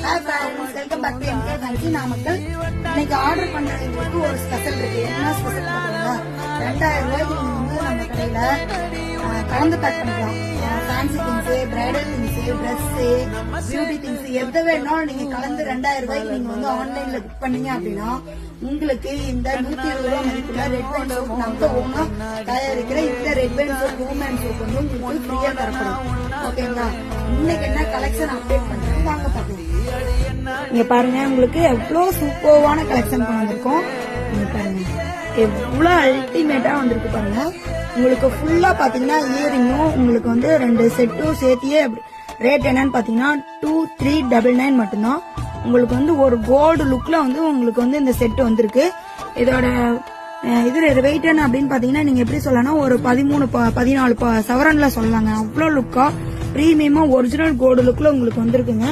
Welcome back to MK fancy Namakkal. இன்னைக்கு order பண்றவங்களுக்கு ஒரு ஸ்பெஷல் இருக்கு. என்ன ஸ்பெஷல் பாத்தீங்கன்னா 2000 ரூபாய்க்கு நீங்க நம்ம கடையில கலந்து பேக் பண்ணிக்கலாம். Fancy things, bridal things, dress, beauty things எது வேணாலும் நீங்க கலந்து 2000 ரூபாய்க்கு நீங்க ஆன்லைன்ல புக் பண்ணீங்க அப்படின்னா உங்களுக்கு இந்த 120 ரூபாய் மதிப்புள்ள ரெட் வைன் சோப் நம்ம ஓனா தயாரிக்கிற இந்த red wine soap human soap உங்களுக்கு ஃப்ரீயா தரப்படும். ஓகேங்களா? இன்னைக்கு என்ன கலெக்ஷன் அப்டேட் பண்றோம் வாங்க பாக்கலாம். இங்க பாருங்க, உங்களுக்கு எவ்வளவு சூப்பர்வான கலெக்ஷன் கொண்டு வந்திருக்கோம். இங்க பாருங்க எவ்வளவு அல்டிமேட்டா வந்திருக்கு பாருங்க. உங்களுக்கு ஃபுல்லா பாத்தீங்கன்னா இயரிங்கும் உங்களுக்கு 2 செட்டும் சேர்த்தியே ரேட் என்னன்னு பாத்தீங்கன்னா 2399 மட்டும்தான். உங்களுக்கு ஒரு கோல்டு லுக்ல உங்களுக்கு இந்த செட் வந்திருக்கு. இதோட இது வெயிட் என்ன அப்படின்னு பாத்தீங்கன்னா நீங்க எப்படி சொல்லலாம், ஒரு 13-14 சவரன்ல சொல்லலாங்க. அவ்வளவு லுக்கா பிரீமியமா ஒரிஜினல் கோல்டு லுக்ல உங்களுக்கு வந்திருக்குங்க.